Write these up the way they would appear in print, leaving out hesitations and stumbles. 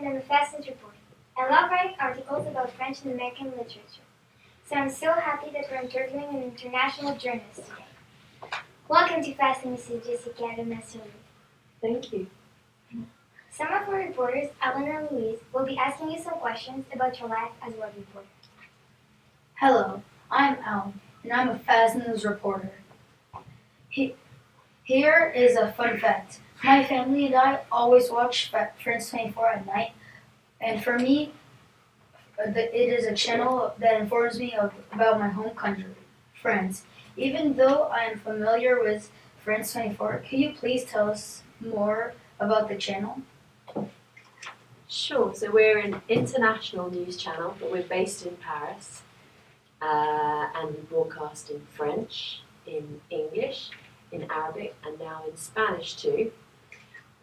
and I'm a FASNEWS reporter. I love writing articles about French and American literature. So I'm so happy that we're interviewing an international journalist today. Welcome to FASNEWS, Jessica Lemasurier. Thank you. Some of our reporters, Alan and Louise, will be asking you some questions about your life as a web reporter. Hello, I'm Alan, and I'm a FASNEWS reporter. Here is a fun fact. My family and I always watch France 24 at night, and for me, it is a channel that informs me about my home country, France. Even though I am familiar with France 24, can you please tell us more about the channel? Sure, so we're an international news channel, but we're based in Paris, and we broadcast in French, in English, in Arabic, and now in Spanish too.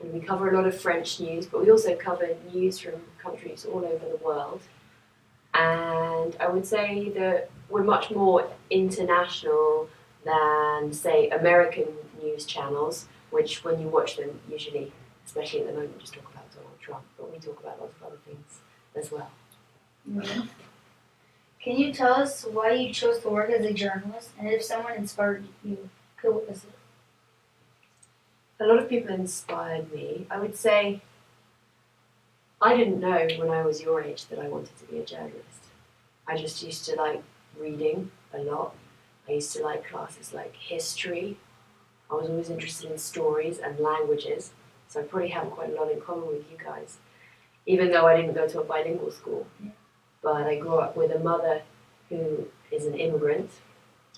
And we cover a lot of French news, but we also cover news from countries all over the world. And I would say that we're much more international than, say, American news channels, which when you watch them, usually, especially at the moment, just talk about Donald Trump, but we talk about lots of other things as well. Mm-hmm. Can you tell us why you chose to work as a journalist, and if someone inspired you, who was it? A lot of people inspired me. I would say I didn't know when I was your age that I wanted to be a journalist. I just used to like reading a lot. I used to like classes like history. I was always interested in stories and languages, so I probably have quite a lot in common with you guys, even though I didn't go to a bilingual school. But I grew up with a mother who is an immigrant.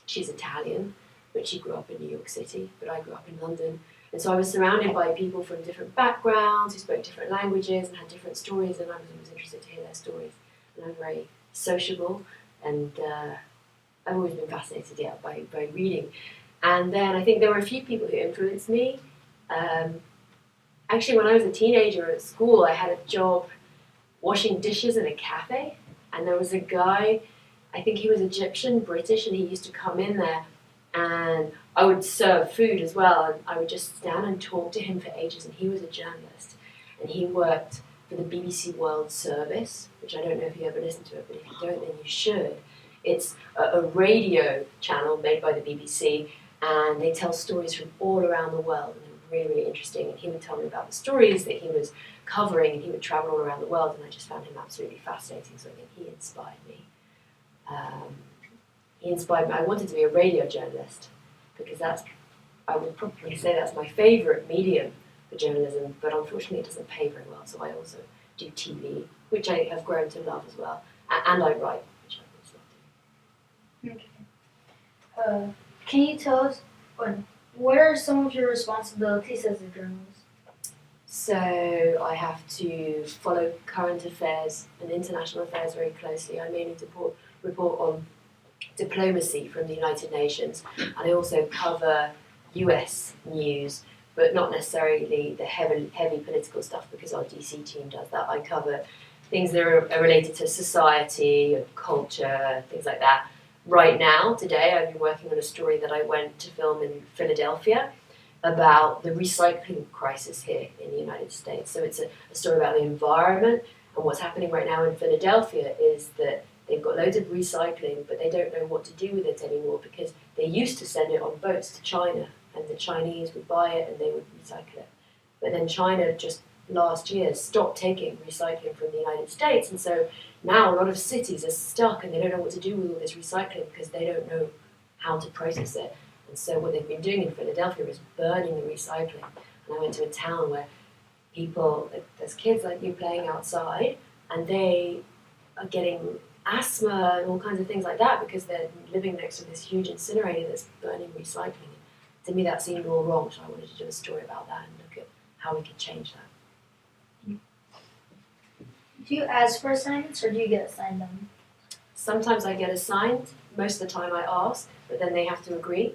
She's Italian, but she grew up in New York City, but I grew up in London. And so I was surrounded by people from different backgrounds who spoke different languages and had different stories, and I was always interested to hear their stories. And I'm very sociable, and I've always been fascinated by reading. And then I think there were a few people who influenced me. Actually, when I was a teenager at school, I had a job washing dishes in a cafe, and there was a guy, I think he was Egyptian, British, and he used to come in there, and I would serve food as well, and I would just stand and talk to him for ages, and he was a journalist, and he worked for the BBC World Service, which I don't know if you ever listened to it, but if you don't, then you should. It's a radio channel made by the BBC, and they tell stories from all around the world, and they're really, really interesting, and he would tell me about the stories that he was covering, and he would travel all around the world, and I just found him absolutely fascinating, so I think he inspired me. I wanted to be a radio journalist, because I would probably say that's my favourite medium for journalism, but unfortunately it doesn't pay very well, so I also do TV, which I have grown to love as well, and I write, which I also love doing. Okay. Can you tell us, what are some of your responsibilities as a journalist? So I have to follow current affairs and international affairs very closely. I mainly report on diplomacy from the United Nations, and I also cover US news, but not necessarily the heavy political stuff, because our DC team does that. I cover things that are related to society and culture, things like that. Right now, today, I've been working on a story that I went to film in Philadelphia about the recycling crisis here in the United States. So it's a story about the environment, and what's happening right now in Philadelphia is that they've got loads of recycling, but they don't know what to do with it anymore, because they used to send it on boats to China, and the Chinese would buy it and they would recycle it. But then China just last year stopped taking recycling from the United States, and so now a lot of cities are stuck and they don't know what to do with all this recycling because they don't know how to process it. And so what they've been doing in Philadelphia is burning the recycling. And I went to a town where people, there's kids like you playing outside, and they are getting asthma and all kinds of things like that because they're living next to this huge incinerator that's burning recycling. To me, that seemed all wrong, so I wanted to do a story about that and look at how we could change that. Do you ask for assignments, or do you get assigned them? Sometimes I get assigned. Most of the time I ask, but then they have to agree.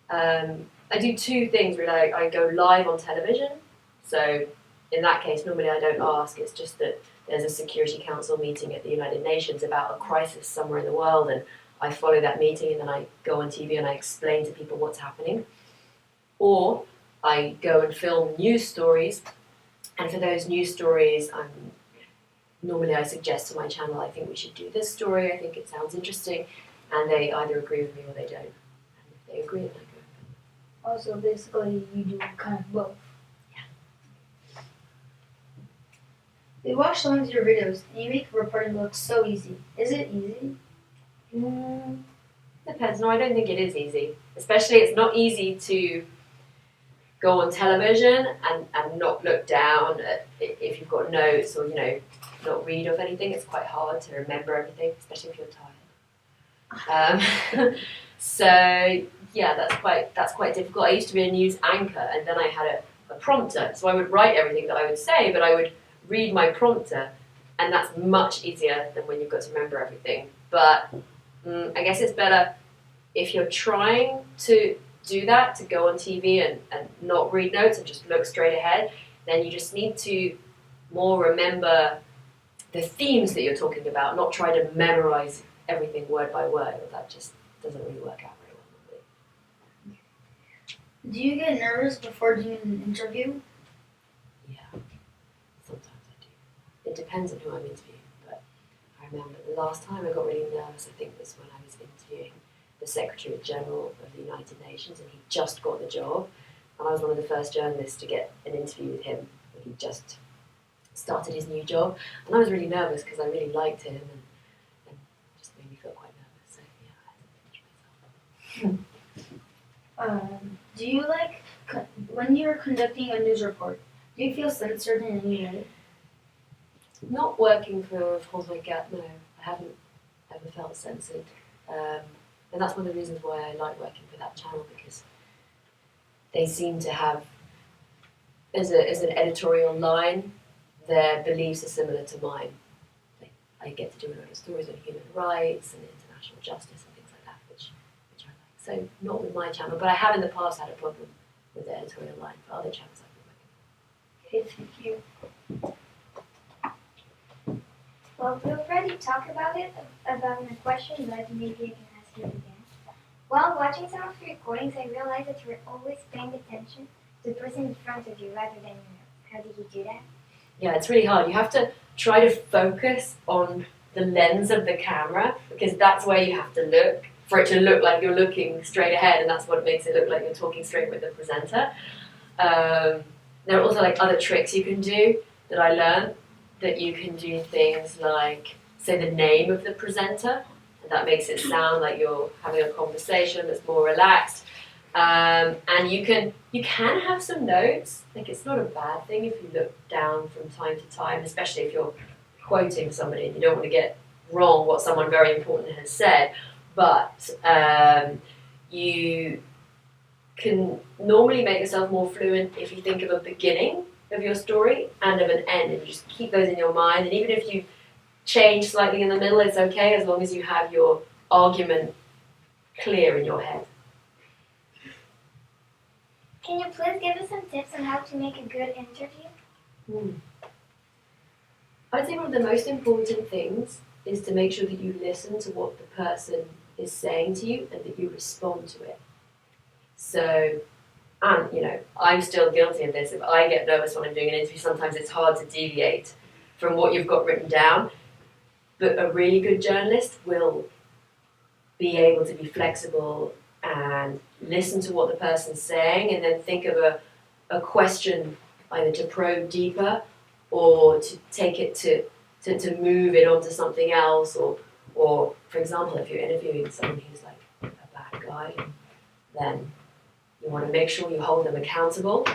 I do two things really. I go live on television, so in that case, normally I don't ask. It's just that there's a Security Council meeting at the United Nations about a crisis somewhere in the world, and I follow that meeting, and then I go on TV and I explain to people what's happening. Or I go and film news stories, and for those news stories, I'm normally I suggest to my channel, I think we should do this story, I think it sounds interesting, and they either agree with me or they don't. And if they agree, then I go. Also, basically, you do kind of both. Yeah. We watch some of your videos, and you make reporting look so easy. Is it easy? Depends. No, I don't think it is easy. Especially, it's not easy to go on television and not look down at if you've got notes or, not read off anything. It's quite hard to remember everything, especially if you're tired. So yeah, that's quite difficult. I used to be a news anchor, and then I had a prompter, so I would write everything that I would say, but I would read my prompter, and that's much easier than when you've got to remember everything. But I guess it's better if you're trying to do that, to go on TV and not read notes and just look straight ahead, then you just need to more remember the themes that you're talking about, not try to memorize everything word by word. That just doesn't really work out very well normally. Do you get nervous before doing an interview? Yeah, sometimes I do. It depends on who I'm interviewing, but I remember the last time I got really nervous, I think, was when I was interviewing the Secretary General of the United Nations, and he just got the job, and I was one of the first journalists to get an interview with him when he just started his new job, and I was really nervous because I really liked him, and it just made me feel quite nervous. So yeah, I had to pinch myself. Do you when you're conducting a news report, do you feel censored in any way? Not working for France 24, no, I haven't ever felt censored. And that's one of the reasons why I like working for that channel, because they seem to have, as an editorial line, their beliefs are similar to mine. I get to do a lot of stories on human rights and international justice and things like that, which I like. So not with my channel, but I have in the past had a problem with the editorial line for other channels I've been working Okay, thank you. Well, we already talked about it, about my question, but maybe I can ask you again. While watching some of your recordings, I realized that you were always paying attention to the person in front of you rather than your notes. How did you do that? Yeah, it's really hard. You have to try to focus on the lens of the camera, because that's where you have to look, for it to look like you're looking straight ahead, and that's what makes it look like you're talking straight with the presenter. There are also other tricks you can do that I learned, that you can do things like say the name of the presenter, and that makes it sound like you're having a conversation that's more relaxed. And you can have some notes. It's not a bad thing if you look down from time to time, especially if you're quoting somebody and you don't want to get wrong what someone very important has said. But you can normally make yourself more fluent if you think of a beginning of your story and of an end, and you just keep those in your mind. And even if you change slightly in the middle, it's okay, as long as you have your argument clear in your head. Can you please give us some tips on how to make a good interview? I'd say one of the most important things is to make sure that you listen to what the person is saying to you and that you respond to it. So, and I'm still guilty of this. If I get nervous when I'm doing an interview, sometimes it's hard to deviate from what you've got written down. But a really good journalist will be able to be flexible and listen to what the person's saying, and then think of a question either to probe deeper or to take it to move it onto something else, or for example, if you're interviewing someone who's like a bad guy, then you want to make sure you hold them accountable.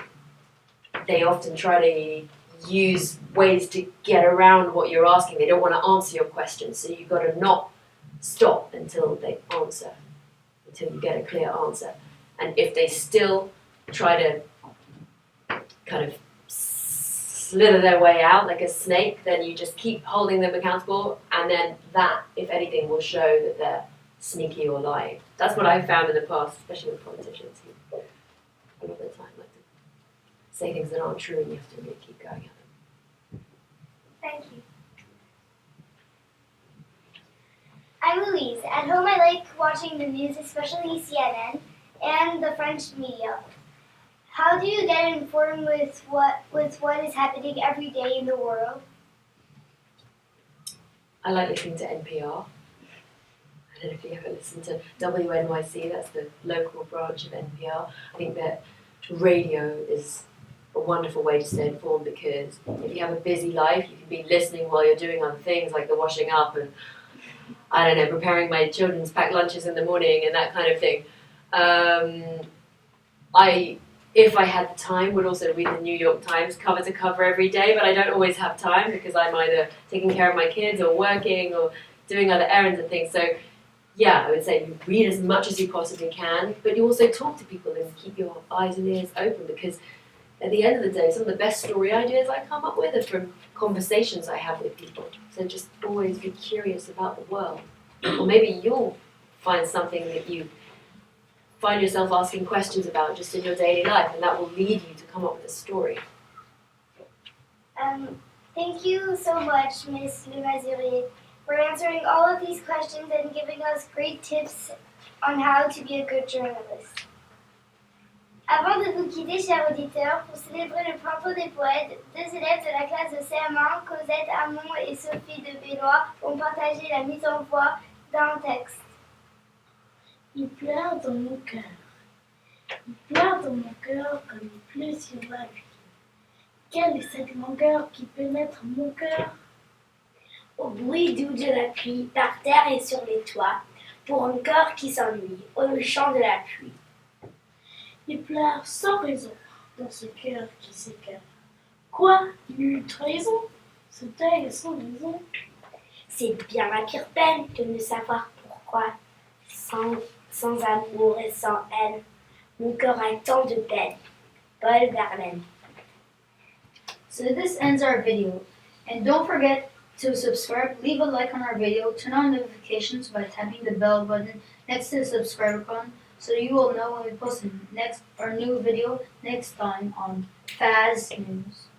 They often try to use ways to get around what you're asking. They don't want to answer your question, so you've got to not stop until they answer, until you get a clear answer. And if they still try to kind of slither their way out like a snake, then you just keep holding them accountable, and then that, if anything, will show that they're sneaky or lying. That's what I've found in the past, especially with politicians who a lot of the time like to say things that aren't true, and you have to really keep going at them. Thank you. I'm Louise. At home I like watching the news, especially CNN and the French media. How do you get informed with what is happening every day in the world? I like listening to NPR. I don't know if you ever listen to WNYC, that's the local branch of NPR. I think that radio is a wonderful way to stay informed because if you have a busy life, you can be listening while you're doing other things like the washing up and, I don't know, preparing my children's packed lunches in the morning and that kind of thing. If I had the time, would also read the New York Times cover to cover every day, but I don't always have time because I'm either taking care of my kids or working or doing other errands and things. So, yeah, I would say you read as much as you possibly can, but you also talk to people and keep your eyes and ears open because at the end of the day, some of the best story ideas I come up with are from conversations I have with people. So just always be curious about the world. Or maybe you'll find something that you find yourself asking questions about just in your daily life, and that will lead you to come up with a story. Thank you so much, Miss Lemasurier, for answering all of these questions and giving us great tips on how to be a good journalist. Avant de vous quitter, chers auditeurs, pour célébrer le printemps des poètes, deux élèves de la classe de CM1, Cosette Hamon et Sophie de Bellois, ont partagé la mise en voix d'un texte. Il pleure dans mon cœur. Il pleure dans mon cœur comme il pleut sur la vie. Quelle est cette longueur qui pénètre mon cœur? Au bruit doux de la pluie, par terre et sur les toits, pour un cœur qui s'ennuie, au chant de la pluie. Il pleure sans raison dans ce cœur qui s'écarte. Quoi? Il eut trahison? Ce deuil est sans raison. C'est bien la pire peine de ne savoir pourquoi. Sans amour et sans haine, mon cœur a tant de peine. Paul Verlaine. So this ends our video. And don't forget to subscribe, leave a like on our video, turn on notifications by tapping the bell button next to the subscribe icon so you will know when we post our new video next time on FASNEWS.